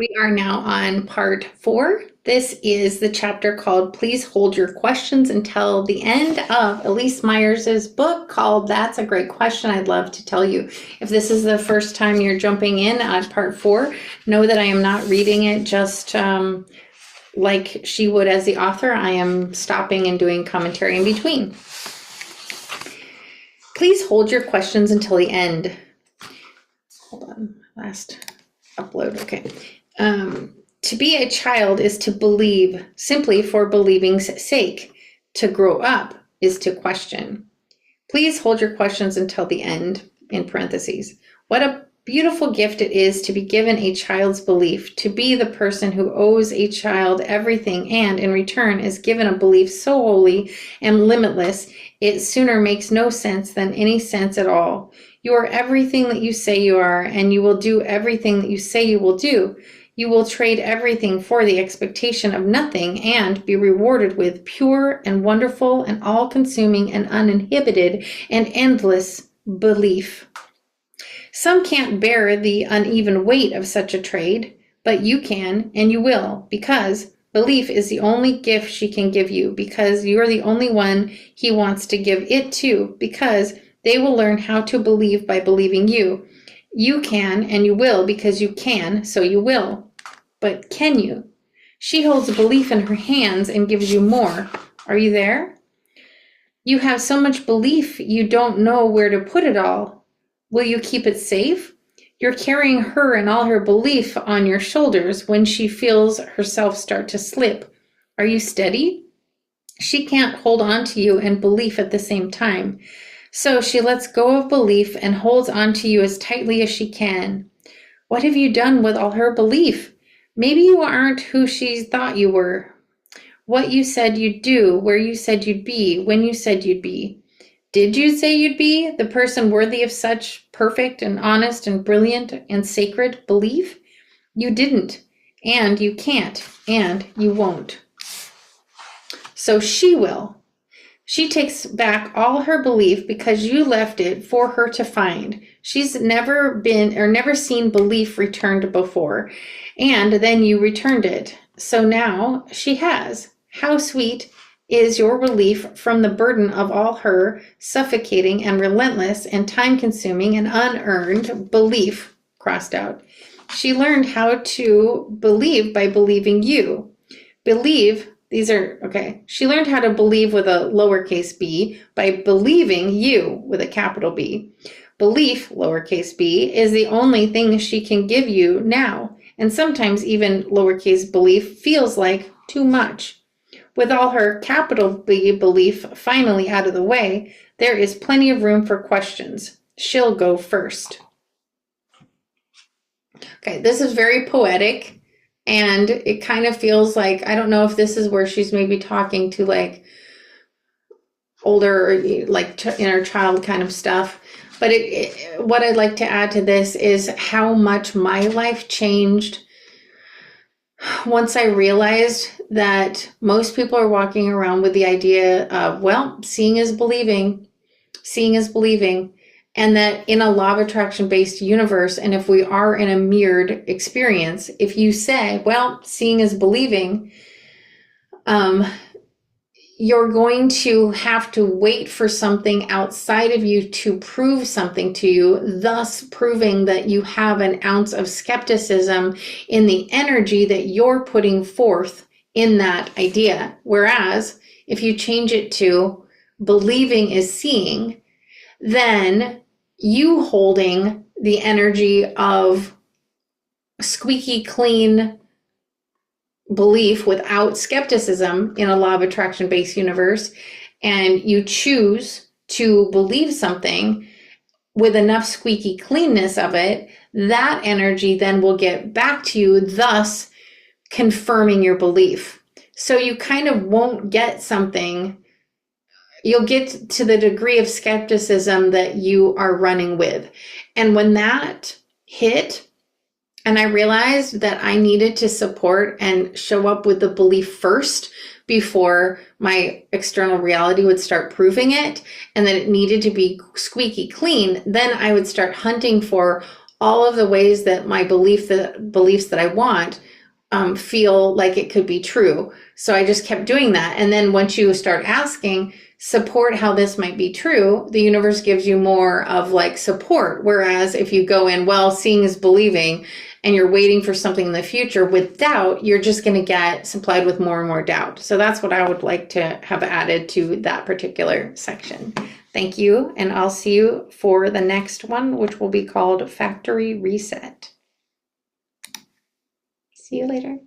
We are now on part 4. This is the chapter called Please Hold Your Questions Until the End of Elyse Myers's book called That's a Great Question. I'd love to tell you. If this is the first time you're jumping in on part 4, know that I am not reading it just like she would as the author. I am stopping and doing commentary in between. Please hold your questions until the end. Hold on, last upload, okay. To be a child is to believe simply for believing's sake. To grow up is to question. Please hold your questions until the end, in parentheses. What a beautiful gift it is to be given a child's belief, to be the person who owes a child everything and, in return, is given a belief so holy and limitless, it sooner makes no sense than any sense at all. You are everything that you say you are, and you will do everything that you say you will do. You will trade everything for the expectation of nothing and be rewarded with pure and wonderful and all-consuming and uninhibited and endless belief. Some can't bear the uneven weight of such a trade, but you can and you will, because belief is the only gift she can give you, because you're the only one he wants to give it to, because they will learn how to believe by believing you. You can and you will because you can, so you will. But can you? She holds a belief in her hands and gives you more. Are you there? You have so much belief you don't know where to put it all. Will you keep it safe? You're carrying her and all her belief on your shoulders when she feels herself start to slip. Are you steady? She can't hold on to you and belief at the same time. So she lets go of belief and holds on to you as tightly as she can. What have you done with all her belief? Maybe you aren't who she thought you were. What you said you'd do, where you said you'd be, when you said you'd be. Did you say you'd be the person worthy of such perfect and honest and brilliant and sacred belief? You didn't, and you can't, and you won't. So she will. She takes back all her belief because you left it for her to find. She's never been or never seen belief returned before, and then you returned it. So now she has. How sweet is your relief from the burden of all her suffocating and relentless and time-consuming and unearned belief, crossed out. She learned how to believe by believing you. Believe. She learned how to believe with a lowercase b by believing you with a capital B. Belief, lowercase b, is the only thing she can give you now. And sometimes even lowercase belief feels like too much. With all her capital B belief finally out of the way, there is plenty of room for questions. She'll go first. Okay, this is very poetic. And it kind of feels like, I don't know if this is where she's maybe talking to like older, like inner child kind of stuff. But what I'd like to add to this is how much my life changed once I realized that most people are walking around with the idea of, well, seeing is believing, seeing is believing. And that in a law of attraction based universe, and if we are in a mirrored experience, if you say, well, seeing is believing, you're going to have to wait for something outside of you to prove something to you, thus proving that you have an ounce of skepticism in the energy that you're putting forth in that idea. Whereas if you change it to believing is seeing, then you holding the energy of squeaky clean belief without skepticism in a law of attraction based universe, and you choose to believe something with enough squeaky cleanness of it, that energy then will get back to you, thus confirming your belief. So you kind of won't get something. You'll get to the degree of skepticism that you are running with. And when that hit, and I realized that I needed to support and show up with the belief first before my external reality would start proving it, and that it needed to be squeaky clean, then I would start hunting for all of the ways that my beliefs that I want feel like it could be true. So I just kept doing that. And then once you start asking, support how this might be true, the universe gives you more of like support. Whereas if you go in, well, seeing is believing, and you're waiting for something in the future with doubt, you're just going to get supplied with more and more doubt. So that's what I would like to have added to that particular section. Thank you. And I'll see you for the next one, which will be called Factory Reset. See you later.